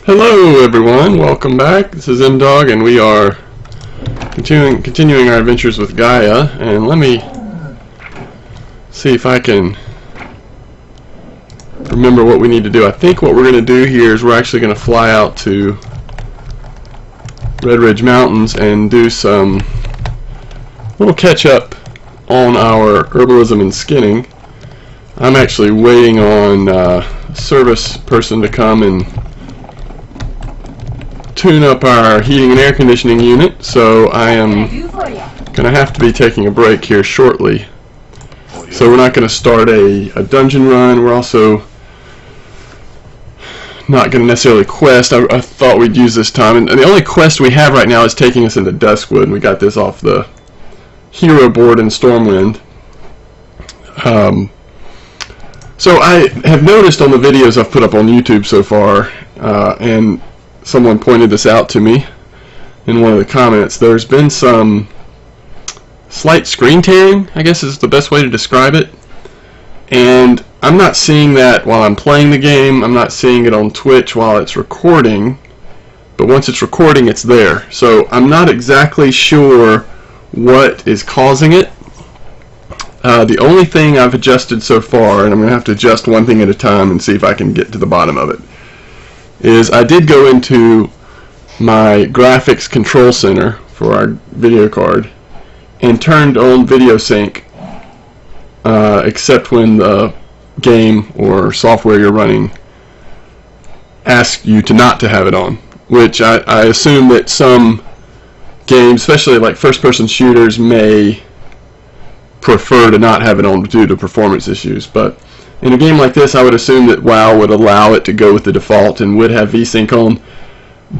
Hello everyone, welcome back. This is M-Dog and we are continuing our adventures with Geyah, and let me see if I can remember what we need to do. I think what we're going to do here is we're actually going to fly out to Red Ridge Mountains and do some little catch up on our herbalism and skinning. I'm actually waiting on a service person to come and tune up our heating and air conditioning unit, so I am going to have to be taking a break here shortly. So we're not going to start a dungeon run. We're also not going to necessarily quest. I thought we'd use this time, and the only quest we have right now is taking us into Duskwood, and we got this off the hero board in Stormwind. So I have noticed on the videos I've put up on YouTube so far, and someone pointed this out to me in one of the comments, there's been some slight screen tearing, I guess is the best way to describe it, and I'm not seeing that while I'm playing the game. I'm not seeing it on Twitch while it's recording, but once it's recording it's there. So I'm not exactly sure what is causing it. The only thing I've adjusted so far, and I'm going to have to adjust one thing at a time and see if I can get to the bottom of it, is I did go into my graphics control center for our video card and turned on video sync, except when the game or software you're running asks you to not to have it on, which I assume that some games, especially like first-person shooters, may prefer to not have it on due to performance issues. But in a game like this, I would assume that WoW would allow it to go with the default and would have VSync on.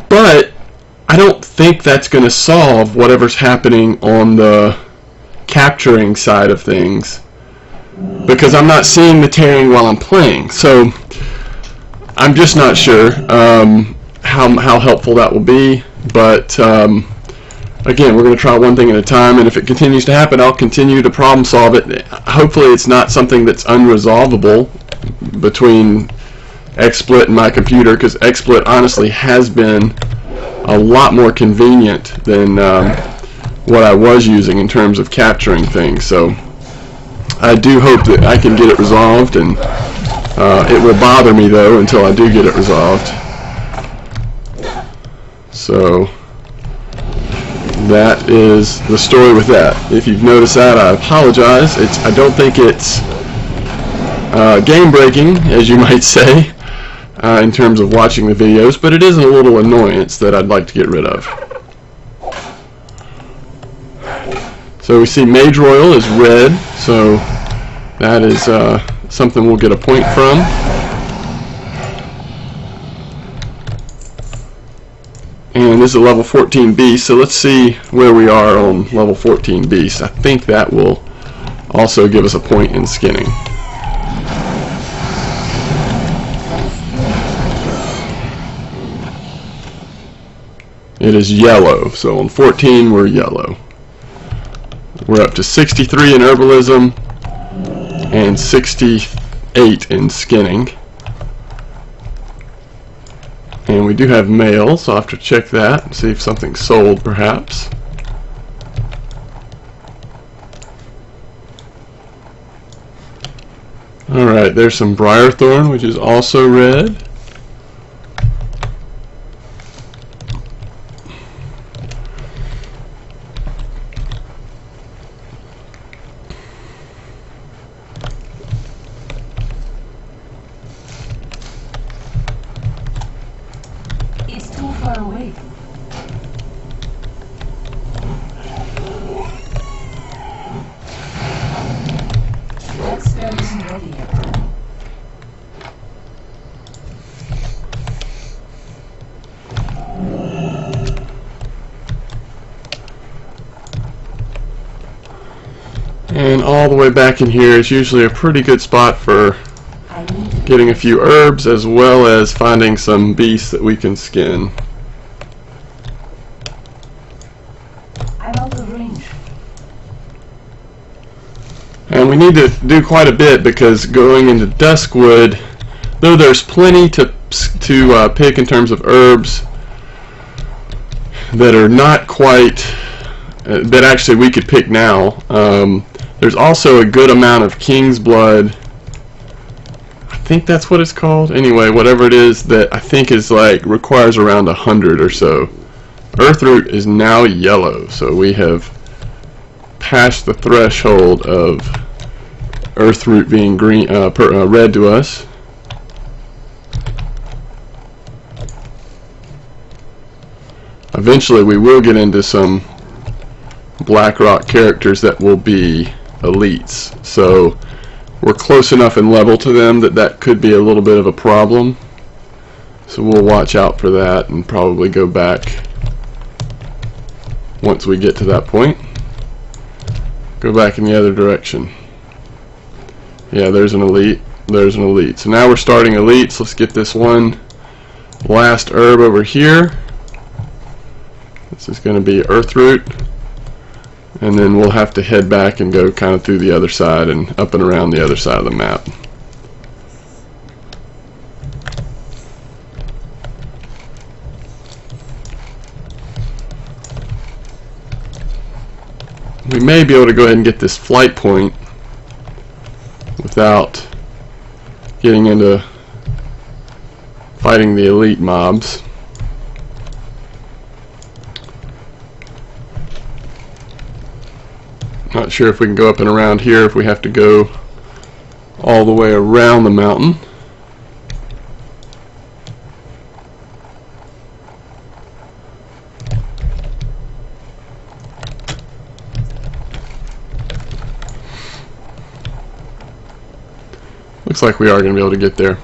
But I don't think that's going to solve whatever's happening on the capturing side of things, because I'm not seeing the tearing while I'm playing. So I'm just not sure how helpful that will be. But again, we're going to try one thing at a time, and if it continues to happen, I'll continue to problem solve it. Hopefully it's not something that's unresolvable between XSplit and my computer, because XSplit honestly has been a lot more convenient than what I was using in terms of capturing things. So I do hope that I can get it resolved, and it will bother me though until I do get it resolved. So that is the story with that. If you've noticed that, I apologize. I don't think it's game breaking, as you might say, in terms of watching the videos, but it is a little annoyance that I'd like to get rid of. So we see Mage Royal is red, so that is something we'll get a point from. And this is a level 14 beast, so let's see where we are on level 14 beast. I think that will also give us a point in skinning. It is yellow, so on 14 we're yellow. We're up to 63 in herbalism and 68 in skinning. And we do have mail, so I'll have to check that and see if something's sold, perhaps. Alright, there's some Briarthorn, which is also red. Away. Expert isn't ready yet. And all the way back in here is usually a pretty good spot for getting a few herbs, as well as finding some beasts that we can skin. And we need to do quite a bit, because going into Duskwood, though there's plenty to to pick in terms of herbs that are not quite, that actually we could pick now. There's also a good amount of king's blood. I think that's what it's called. Anyway, whatever it is that I think is like requires around 100 or so. Earthroot is now yellow, so we have passed the threshold of Earthroot being green, red to us. Eventually we will get into some Blackrock characters that will be elites, so we're close enough in level to them that that could be a little bit of a problem, so we'll watch out for that and probably go back once we get to that point. Go back in the other direction. Yeah, there's an elite, there's an elite. So now we're starting elites. Let's get this one last herb over here. This is going to be Earthroot, and then we'll have to head back and go kind of through the other side and up and around the other side of the map. We may be able to go ahead and get this flight point without getting into fighting the elite mobs. Not sure if we can go up and around here, if we have to go all the way around the mountain. Looks like we are going to be able to get there.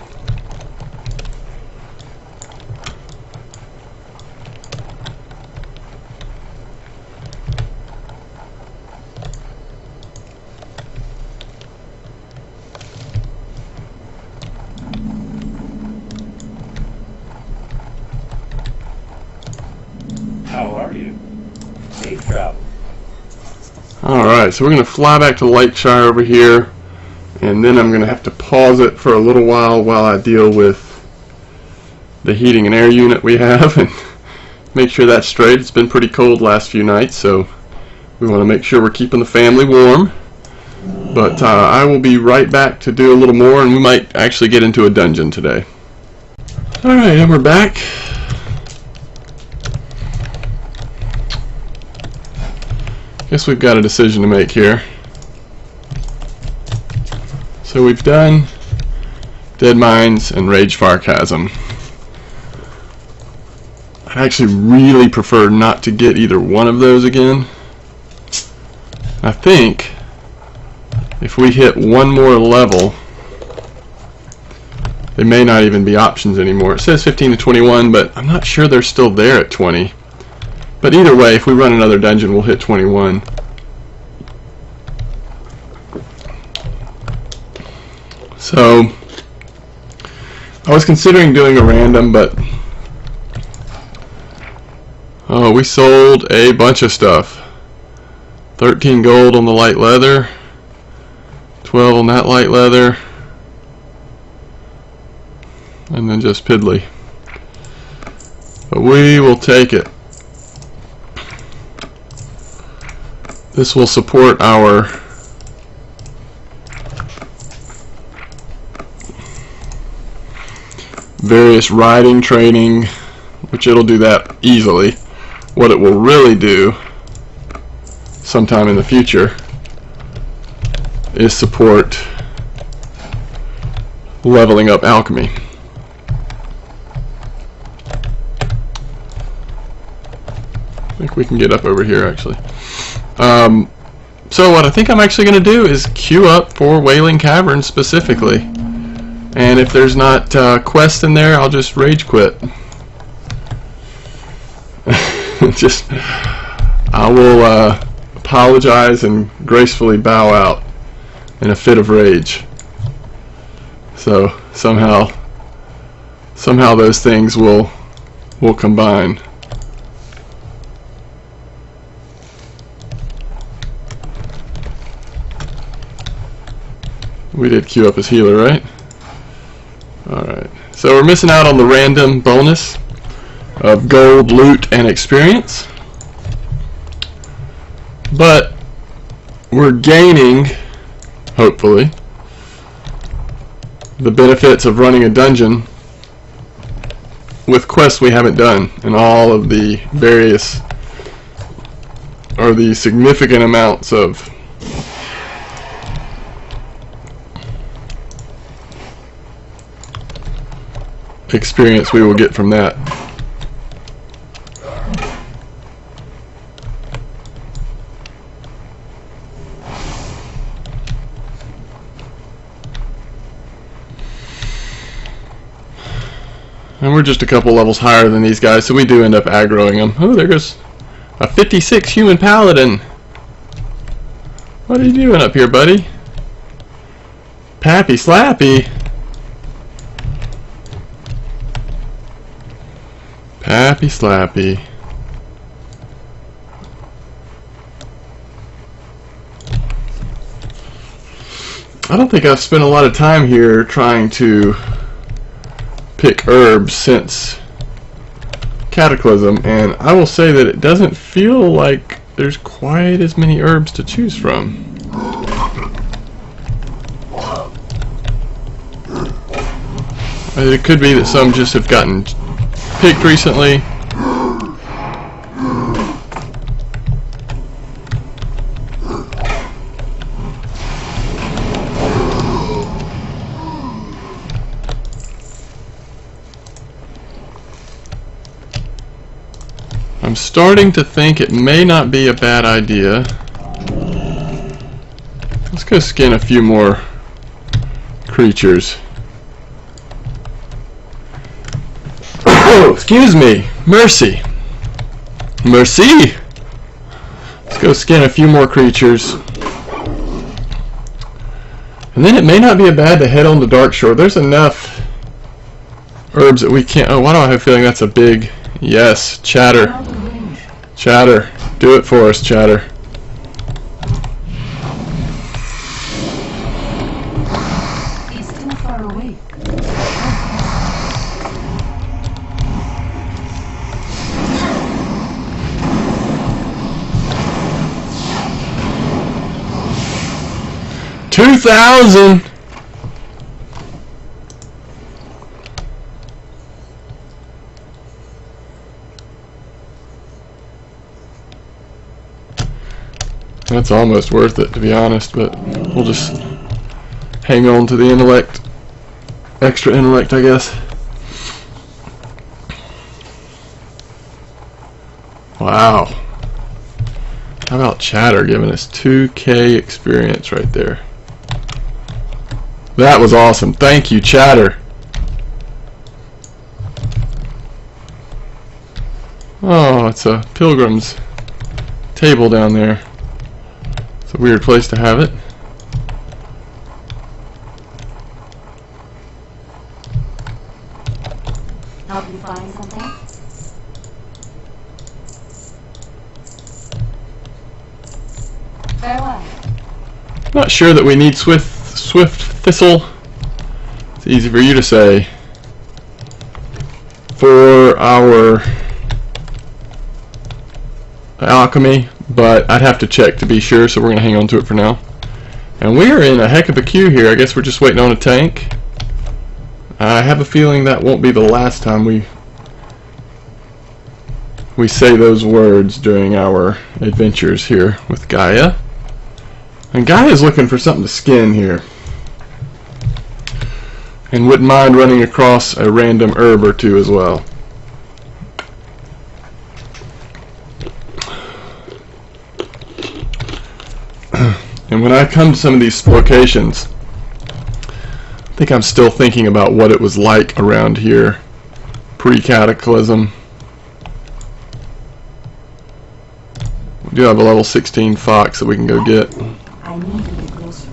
How are you? Safe travel. Alright, so we're going to fly back to Lakeshire over here, and then I'm going to have to pause it for a little while I deal with the heating and air unit we have and make sure that's straight. It's been pretty cold last few nights, so we want to make sure we're keeping the family warm. But I will be right back to do a little more, and we might actually get into a dungeon today. Alright, and we're back. Guess we've got a decision to make here. So we've done Dead Mines and Ragefire Chasm. I actually really prefer not to get either one of those again. I think if we hit one more level, they may not even be options anymore. It says 15 to 21, but I'm not sure they're still there at 20. But either way, if we run another dungeon, we'll hit 21. So, I was considering doing a random, but oh, we sold a bunch of stuff. 13 gold on the light leather, 12 on that light leather, and then just piddly. But we will take it. This will support our various riding training, which it'll do that easily. What it will really do sometime in the future is support leveling up alchemy. I think we can get up over here actually. So what I think I'm actually going to do is queue up for Wailing Caverns specifically, and if there's not quest in there, I'll just rage quit. I will apologize and gracefully bow out in a fit of rage. So somehow those things will combine. We did queue up as healer, right? Alright, So we're missing out on the random bonus of gold, loot, and experience. But we're gaining, hopefully, the benefits of running a dungeon with quests we haven't done and all of the various, or the significant amounts of experience we will get from that. And we're just a couple levels higher than these guys, so we do end up aggroing them. Oh, there goes a 56 human paladin. What are you doing up here, buddy? Pappy Slappy. Pappy Slappy. I don't think I've spent a lot of time here trying to pick herbs since Cataclysm, and I will say that it doesn't feel like there's quite as many herbs to choose from. It could be that some just have gotten picked recently. I'm starting to think it may not be a bad idea. Let's go skin a few more creatures. Oh, excuse me. Mercy. Mercy. Let's go skin a few more creatures. And then it may not be bad to head on to Darkshore. There's enough herbs that we can't... Oh, why do I have a feeling that's a big... Yes, Chatter. Chatter. Do it for us, Chatter. He's too far away. 2,000! That's almost worth it, to be honest, but we'll just hang on to the intellect. Extra intellect, I guess. Wow. How about Chatter giving us 2K experience right there? That was awesome. Thank you, Chatter. Oh, it's a pilgrim's table down there. It's a weird place to have it. Help you find something? Farewell. Not sure that we need swift thistle. It's easy for you to say. For our alchemy, but I'd have to check to be sure, so we're going to hang on to it for now. And we are in a heck of a queue here. I guess we're just waiting on a tank. I have a feeling that won't be the last time we say those words during our adventures here with Geyah. And Geyah's looking for something to skin here. And wouldn't mind running across a random herb or two as well. And when I come to some of these locations, I think I'm still thinking about what it was like around here pre-Cataclysm. We do have a level 16 fox that we can go get. I need to get closer.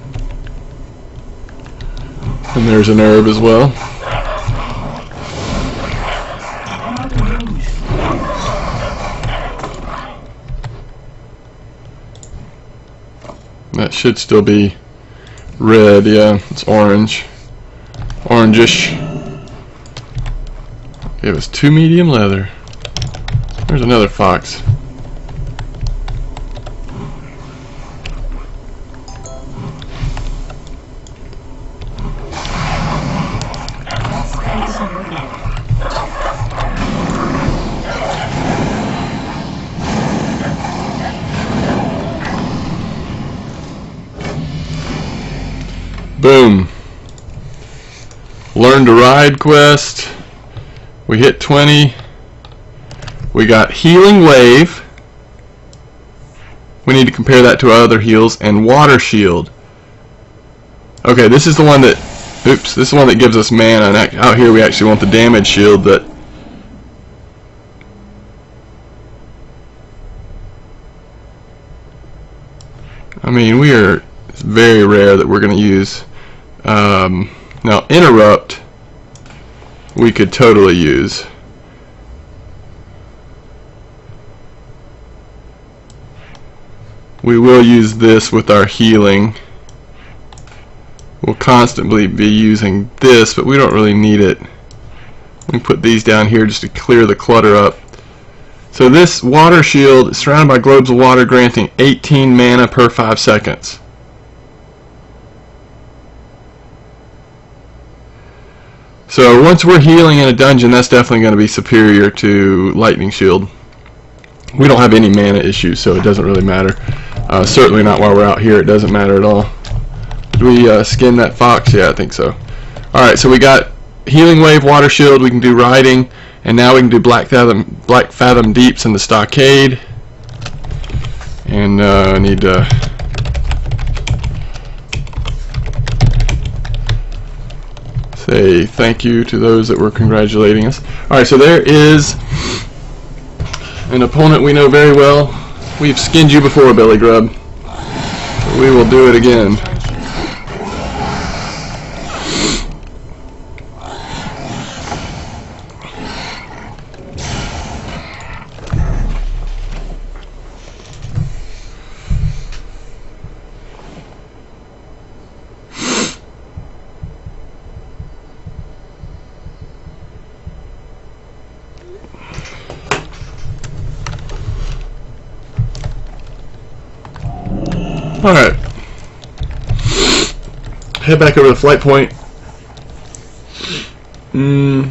And there's an herb as well. That should still be red, yeah, it's orange. Orangish. It was 2 medium leather. There's another fox. Boom. Learn to ride quest. We hit 20. We got healing wave. We need to compare that to our other heals. And water shield. Okay, this is the one that, oops, this is the one that gives us mana. And out here we actually want the damage shield that, I mean, it's very rare that we're going to use. Now interrupt we could totally use. We will use this with our healing. We'll constantly be using this, but we don't really need it. We can put these down here just to clear the clutter up. So this water shield is surrounded by globes of water, granting 18 mana per 5 seconds. So once we're healing in a dungeon, that's definitely going to be superior to lightning shield. We don't have any mana issues, so it doesn't really matter. Certainly not while we're out here. It doesn't matter at all. Did we skin that fox? Yeah, I think so. Alright, so we got healing wave, water shield. We can do riding, and now we can do black fathom deeps in the stockade. And I need to say thank you to those that were congratulating us. Alright, so there is an opponent we know very well. We've skinned you before, Belly Grub. We will do it again. Alright. Head back over to the flight point. There's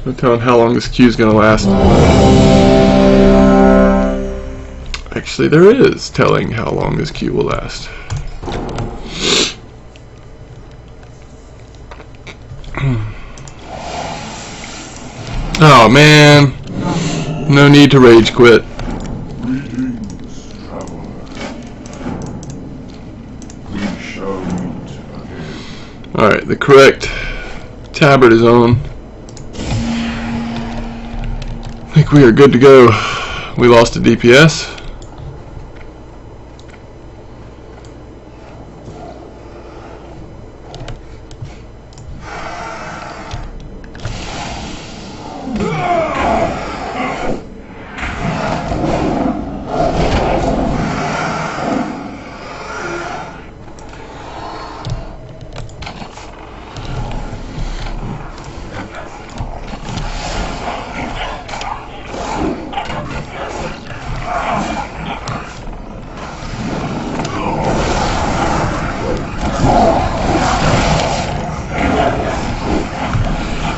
no telling how long this queue is going to last. Actually, there is telling how long this queue will last. Oh man. No need to rage quit. Alright, the correct tabard is on. I think we are good to go. We lost a DPS.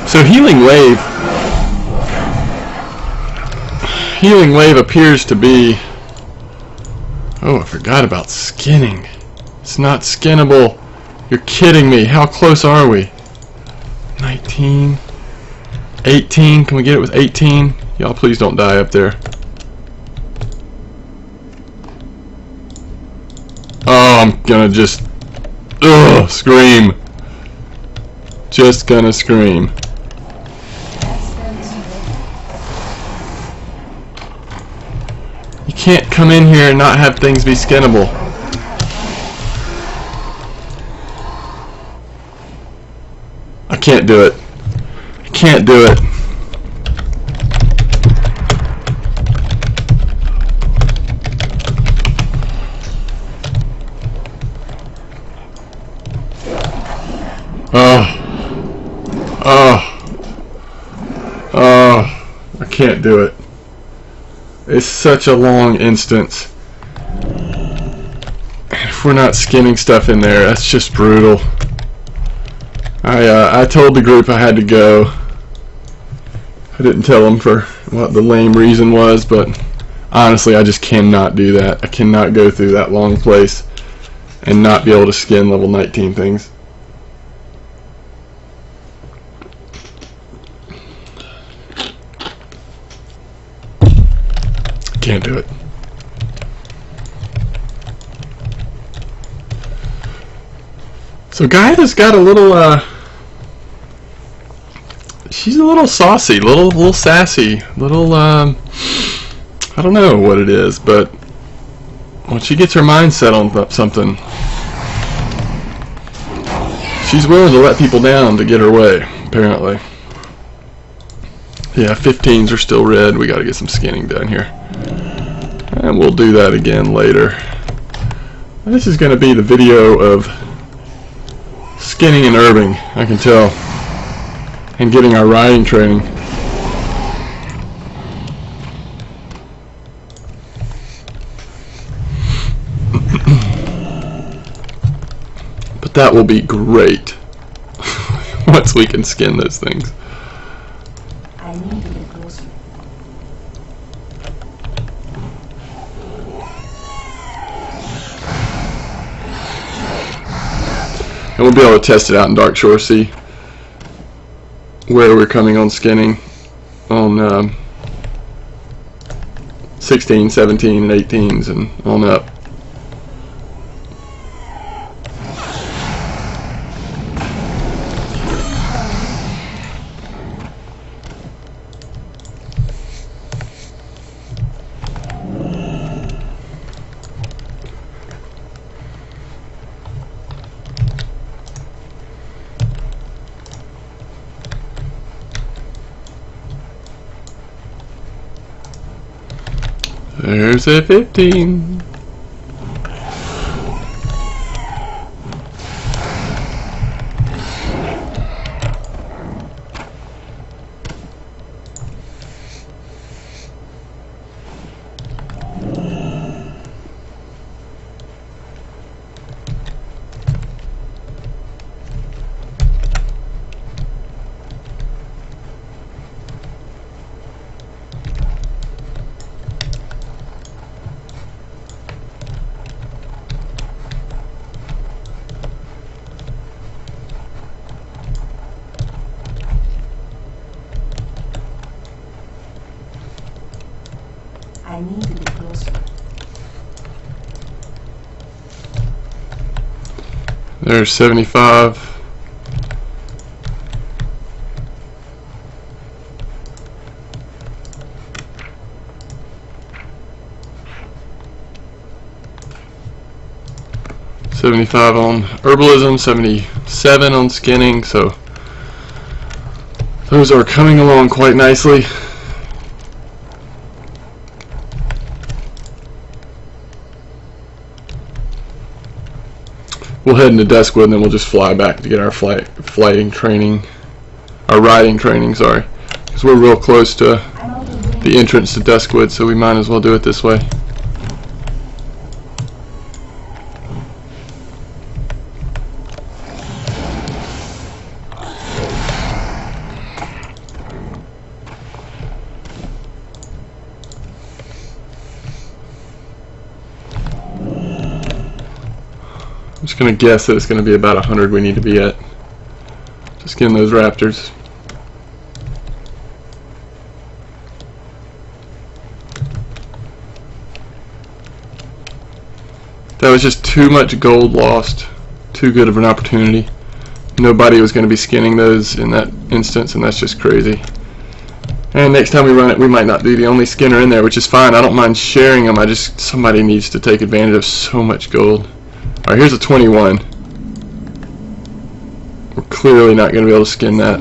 So Healing Wave appears to be... Oh, I forgot about skinning. It's not skinnable. You're kidding me. How close are we? 19. 18. Can we get it with 18? Y'all please don't die up there. Oh, I'm gonna just... Ugh, scream. Just gonna scream. You can't come in here and not have things be skinnable. I can't do it. I can't do it. Oh. Oh. can't do it. It's such a long instance. If we're not skinning stuff in there, that's just brutal. I told the group I had to go. I didn't tell them for what the lame reason was, but honestly, I just cannot do that. I cannot go through that long place and not be able to skin level 19 things. Can't do it. So Geyah's got a little, she's a little saucy, little sassy, little, I don't know what it is, but when she gets her mind set on something, she's willing to let people down to get her way, apparently. Yeah, 15s are still red. We got to get some skinning done here. And we'll do that again later. This is going to be the video of skinning and herbing, I can tell, and getting our riding training. But that will be great once we can skin those things. I need to get closer. And we'll be able to test it out in Dark Shore, see where we're coming on skinning on 16, 17, and 18s and on up. There's a 15. I need to get closer. There's 75. $75 on herbalism, 77 on skinning, so those are coming along quite nicely. We'll head into Duskwood and then we'll just fly back to get our riding training, sorry, because we're real close to the entrance to Duskwood, so we might as well do it this way. I'm just going to guess that it's going to be about 100 we need to be at to skin those raptors. That was just too much gold lost. Too good of an opportunity. Nobody was going to be skinning those in that instance, and that's just crazy. And next time we run it, we might not be the only skinner in there, which is fine. I don't mind sharing them. Somebody needs to take advantage of so much gold. Alright, here's a 21. We're clearly not going to be able to skin that.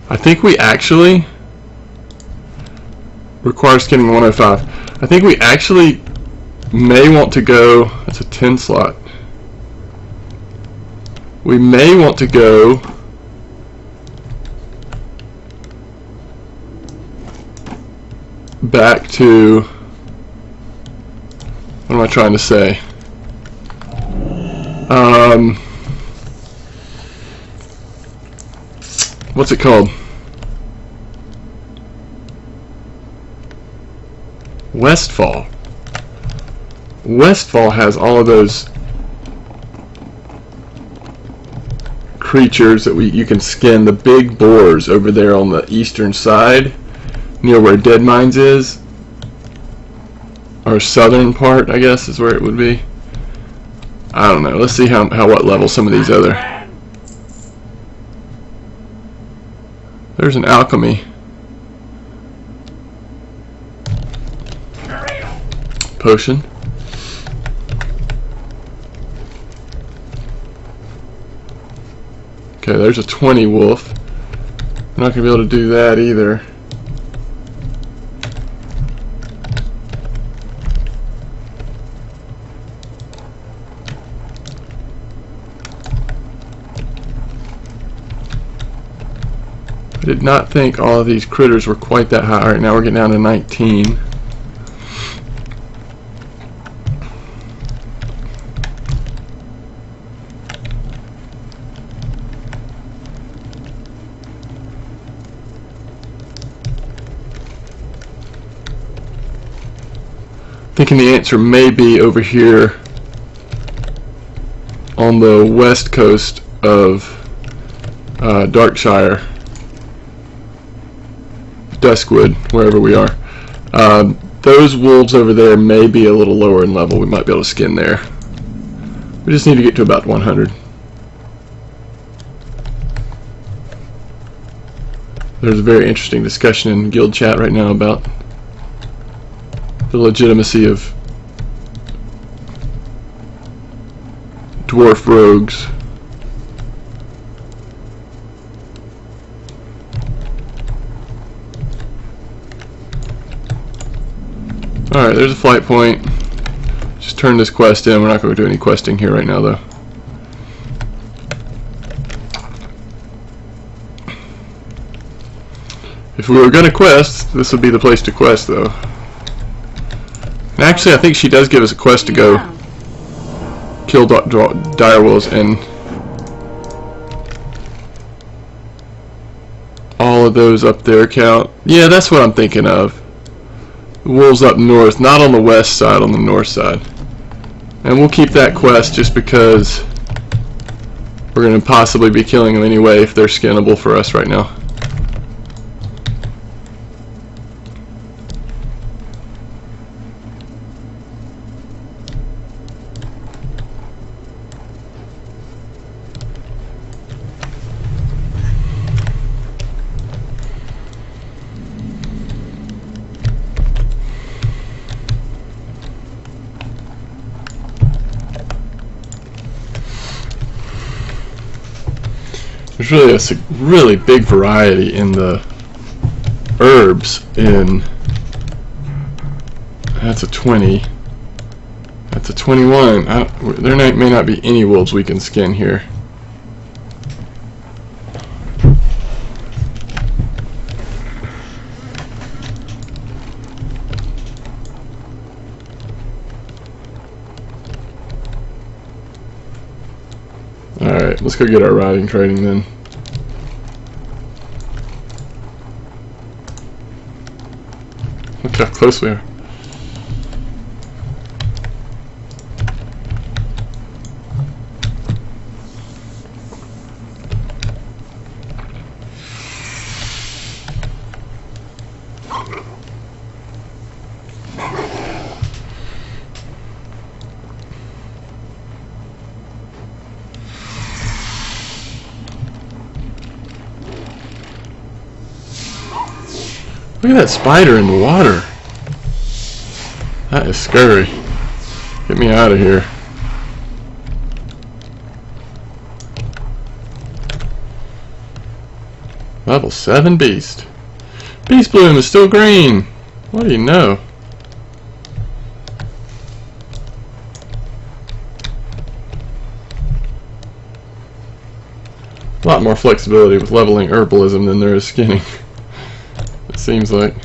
I think we actually Requires skinning 105. I think we actually may want to go, that's a 10 slot. We may want to go back to, what am I trying to say? What's it called? Westfall. Westfall has all of those creatures that you can skin. The big boars over there on the eastern side, near where Dead Mines is, or southern part, I guess is where it would be. I don't know. Let's see how what level some of these other. There's an alchemy potion. Okay, there's a 20 wolf. I'm not going to be able to do that either. I did not think all of these critters were quite that high. Alright, now we're getting down to 19. Thinking the answer may be over here on the west coast of Darkshire, Duskwood, wherever we are. Those wolves over there may be a little lower in level. We might be able to skin there. We just need to get to about 100. There's a very interesting discussion in guild chat right now about the legitimacy of dwarf rogues. Alright, there's a flight point. Just turn this quest in. We're not going to do any questing here right now, though. If we were going to quest, this would be the place to quest, though. And actually, I think she does give us a quest to go kill direwolves, and all of those up there count. Yeah, that's what I'm thinking of. The wolves up north, not on the west side, on the north side. And we'll keep that quest just because we're going to possibly be killing them anyway if they're skinnable for us right now. There's really a really big variety in the herbs. That's a 20. That's a 21. There may not be any wolves we can skin here. Alright, let's go get our riding training then. Look how close we are. Look at that spider in the water. That is scary. Get me out of here. Level 7 beast. Beast bloom is still green. What do you know? A lot more flexibility with leveling herbalism than there is skinning. It seems like.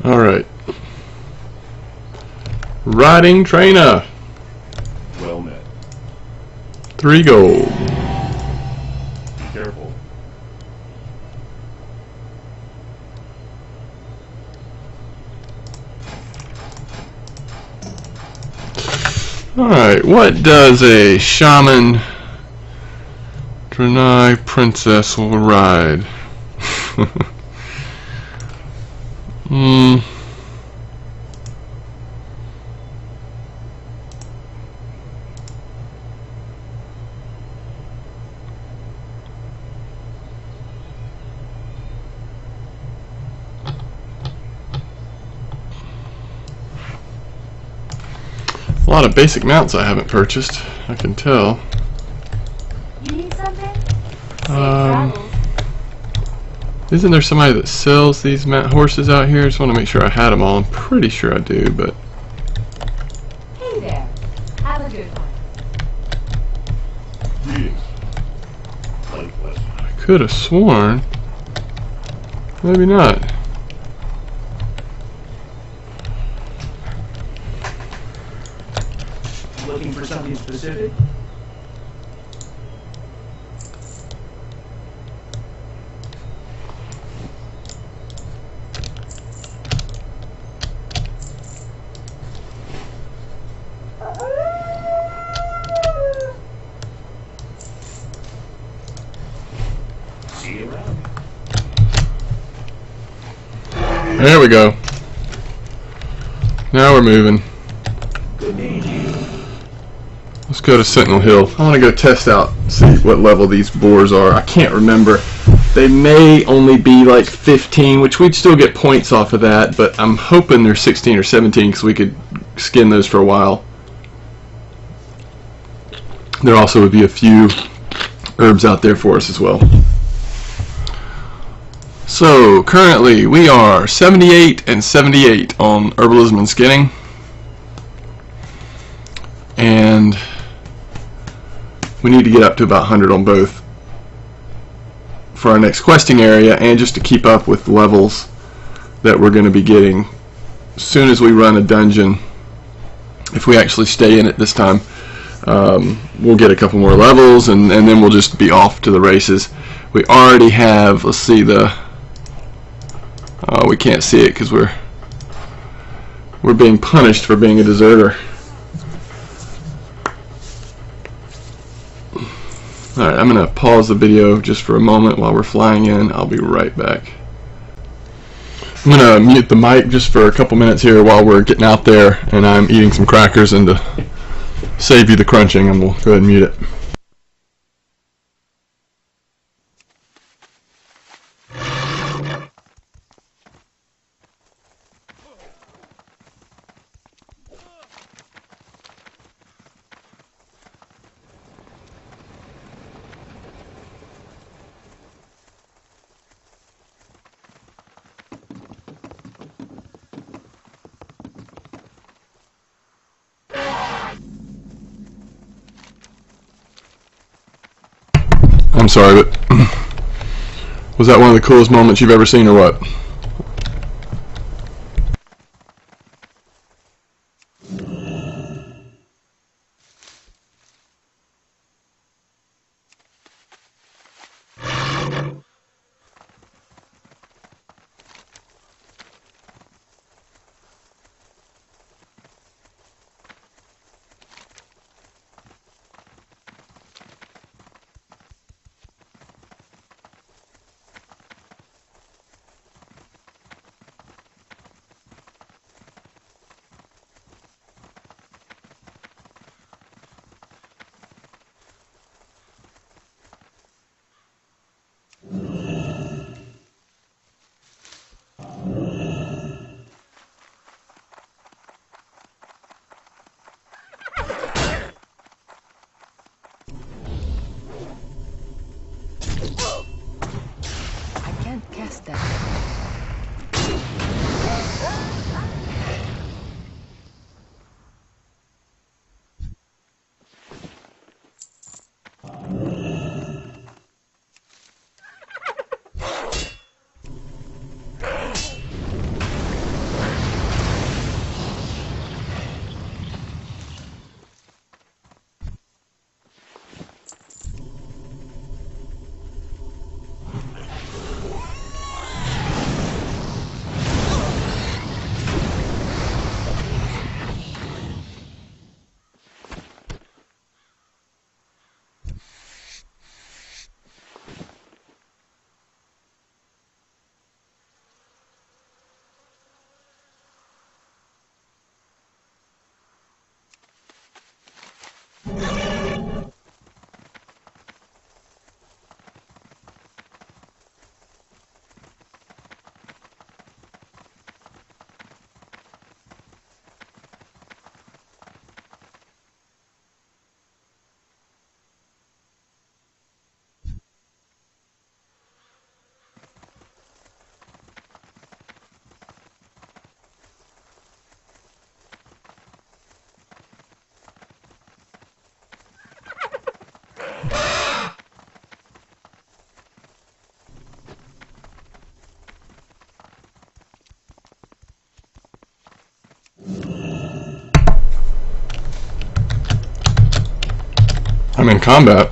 Alright. Riding trainer. Well met. 3 gold. Be careful. Alright, what does a shaman Draenei princess will ride? A lot of basic mounts I haven't purchased, I can tell. You need something? Isn't there somebody that sells these horses out here? I just want to make sure I had them all. I'm pretty sure I do, but... Hey there. Have a good one. Greetings. Likewise. I could have sworn. Maybe not. Looking for something specific? See you around. There we go. Now we're moving. Good meeting you. Let's go to Sentinel Hill. I want to go test out, see what level these boars are. I can't remember. They may only be like 15, which we'd still get points off of that, but I'm hoping they're 16 or 17 because we could skin those for a while. There also would be a few herbs out there for us as well. So currently we are 78 and 78 on herbalism and skinning. And we need to get up to about 100 on both for our next questing area, and just to keep up with the levels that we're going to be getting as soon as we run a dungeon. If we actually stay in it this time, we'll get a couple more levels, and then we'll just be off to the races. We already have, let's see, we can't see it because we're being punished for being a deserter. Alright, I'm going to pause the video just for a moment while we're flying in. I'll be right back. I'm going to mute the mic just for a couple minutes here while we're getting out there, and I'm eating some crackers, and to save you the crunching, I'm going to go ahead and mute it. I'm sorry, but was that one of the coolest moments you've ever seen, or what? I can't cast that. I'm in combat.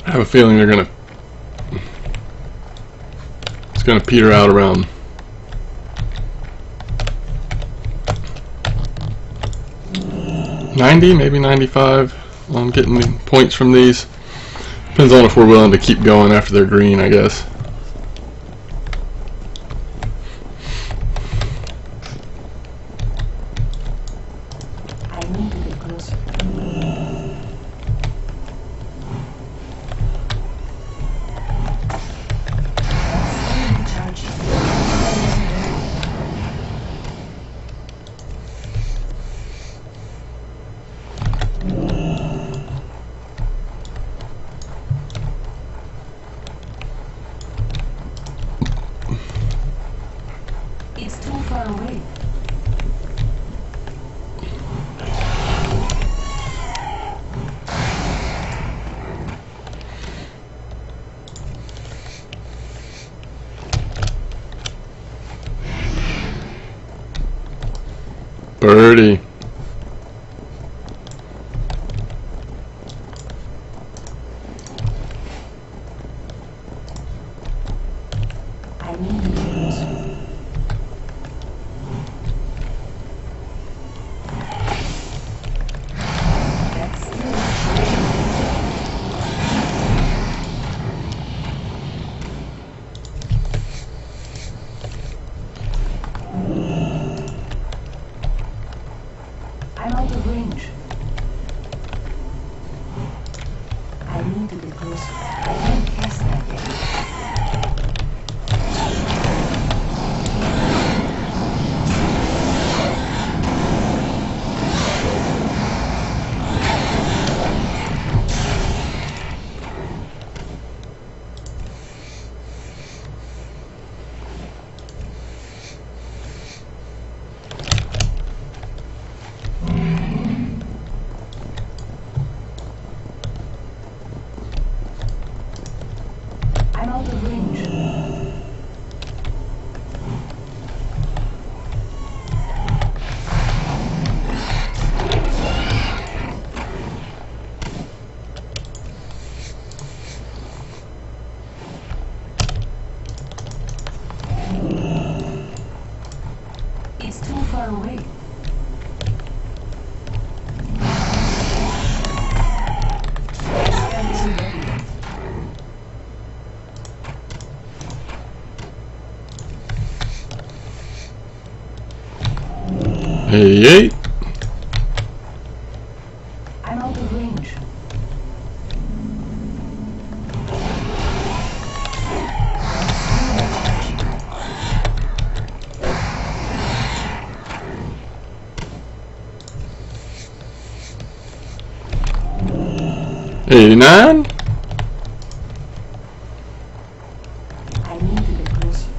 I have a feeling it's gonna peter out around 90, maybe 95 on getting the points from these. Depends on if we're willing to keep going after they're green, I guess. I need to get closer. Birdie. I need to be closer. That's it. I'm out of range. I need to be closer. I can't cast that yet. I'm out of range. It's too far away. Scan isn't ready yet. Hey, hey. I'm out of range. 89. I need to get closer.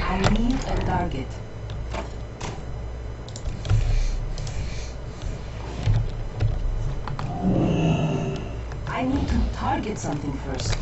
I need a target. I need to target something first.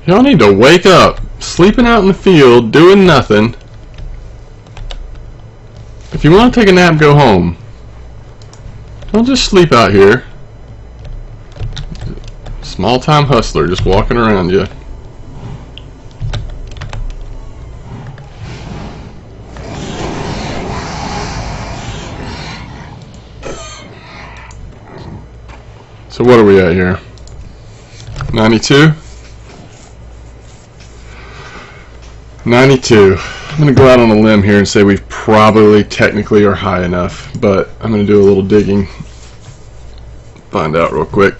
Y'all need to wake up. Sleeping out in the field, doing nothing. If you want to take a nap, go home. Don't just sleep out here. Small-time hustler just walking around you. So what are we at here? 92? 92. I'm going to go out on a limb here and say we probably technically are high enough, but I'm going to do a little digging. Find out real quick.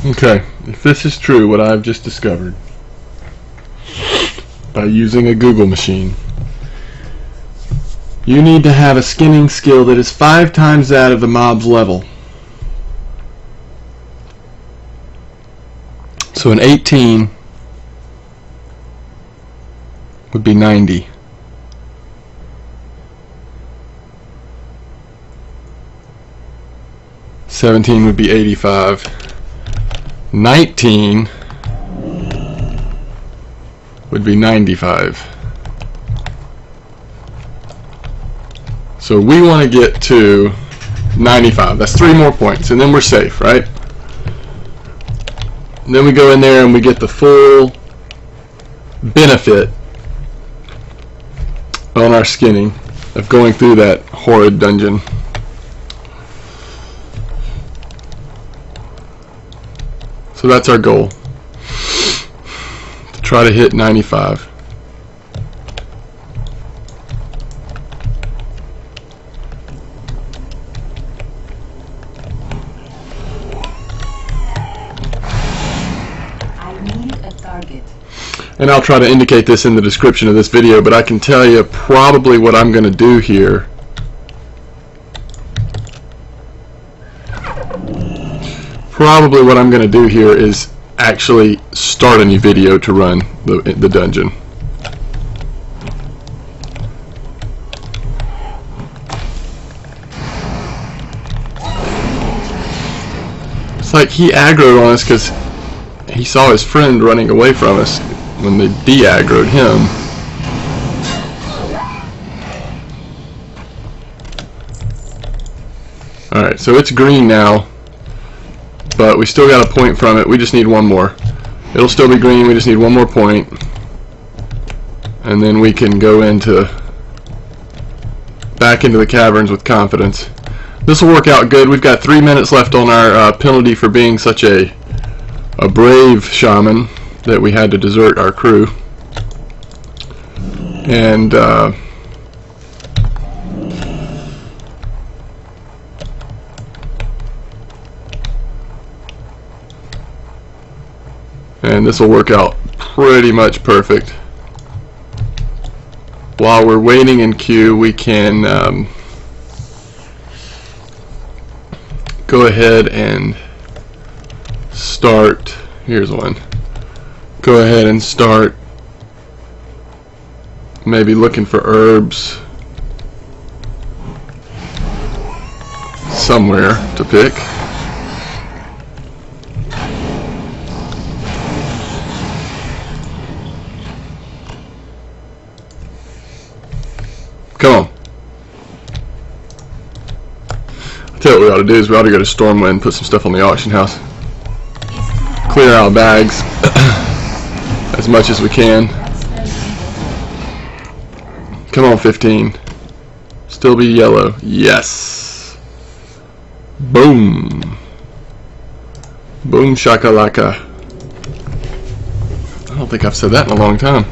Okay, if this is true, what I've just discovered by using a Google machine, you need to have a skinning skill that is 5 times that of the mob's level. So an 18 would be 90. '17 would be 85. 19 would be 95. So we want to get to 95. That's 3 more points, and then we're safe, right? then we go in there and we get the full benefit on our skinning of going through that horrid dungeon. So that's our goal, to try to hit 95. And I'll try to indicate this in the description of this video, but I can tell you probably what I'm going to do here. Probably what I'm going to do here is actually start a new video to run the dungeon. It's like he aggroed on us because he saw his friend running away from us when they de-aggroed him. Alright, so it's green now, but we still got a point from it. We just need one more. It'll still be green, we just need one more point, and then we can go back into the caverns with confidence. This will work out good. We've got 3 minutes left on our penalty for being such a brave shaman that we had to desert our crew. And this will work out pretty much perfect. While we're waiting in queue, we can go ahead and start. Here's one. Go ahead and start maybe looking for herbs somewhere to pick. Come on. I'll tell you what we ought to do is we ought to go to Stormwind and put some stuff on the auction house. Clear out bags as much as we can. Come on, 15. Still be yellow. Yes. Boom. Boom shakalaka. I don't think I've said that in a long time.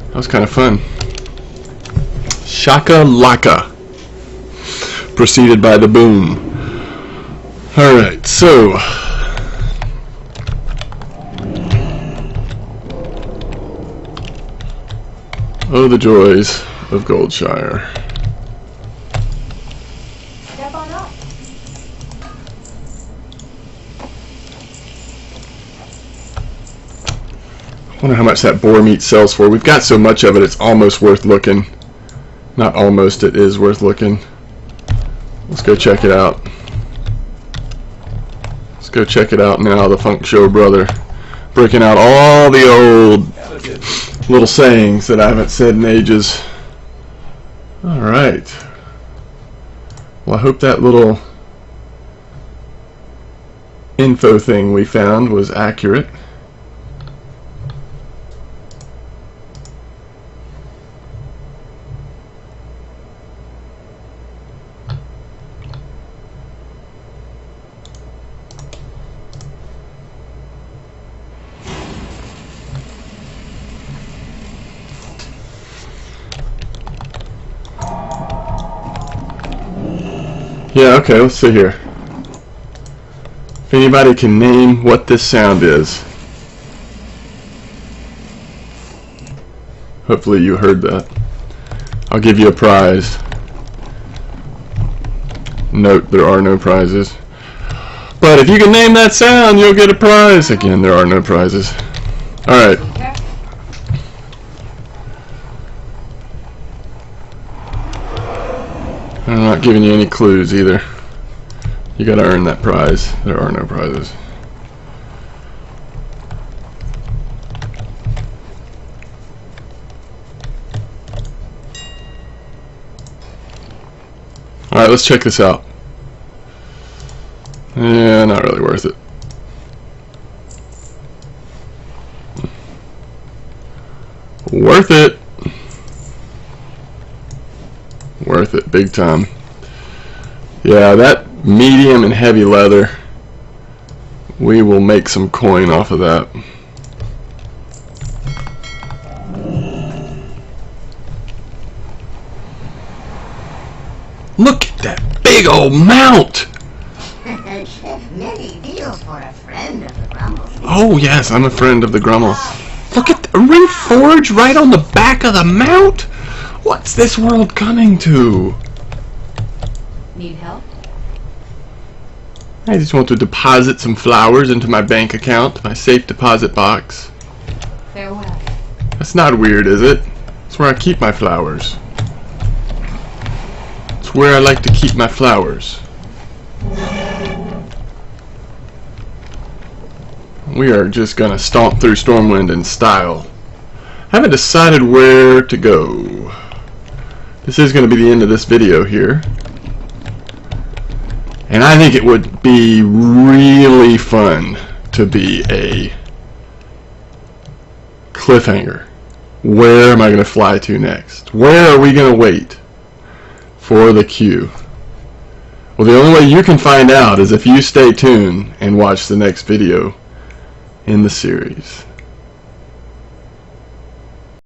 That was kind of fun. Shakalaka. Preceded by the boom. Alright, so oh, the joys of Goldshire. Step on up. I wonder how much that boar meat sells for. We've got so much of it, it's almost worth looking. Not almost, it is worth looking. Let's go check it out. Let's go check it out now, the Funk Show brother. Breaking out all the old little sayings that I haven't said in ages. Alright. Well, I hope that little info thing we found was accurate. Yeah, okay, let's see here. If anybody can name what this sound is. Hopefully you heard that. I'll give you a prize. Note, there are no prizes. But if you can name that sound, you'll get a prize. Again, there are no prizes. Alright. I'm not giving you any clues either. You gotta earn that prize. There are no prizes. Alright, let's check this out. Yeah, not really worth it. Worth it. Worth it, big time. Yeah, that medium and heavy leather, we will make some coin off of that. Look at that big old mount! Many deals for a friend of the Grummles. Oh yes, I'm a friend of the Grummles. Look at the reforge right on the back of the mount! What's this world coming to? Need help? I just want to deposit some flowers into my bank account, my safe deposit box. Farewell. That's not weird, is it? It's where I keep my flowers. It's where I like to keep my flowers. We are just gonna stomp through Stormwind in style. I haven't decided where to go. This is gonna be the end of this video here. And I think it would be really fun to be a cliffhanger. Where am I going to fly to next? Where are we going to wait for the queue? Well, the only way you can find out is if you stay tuned and watch the next video in the series.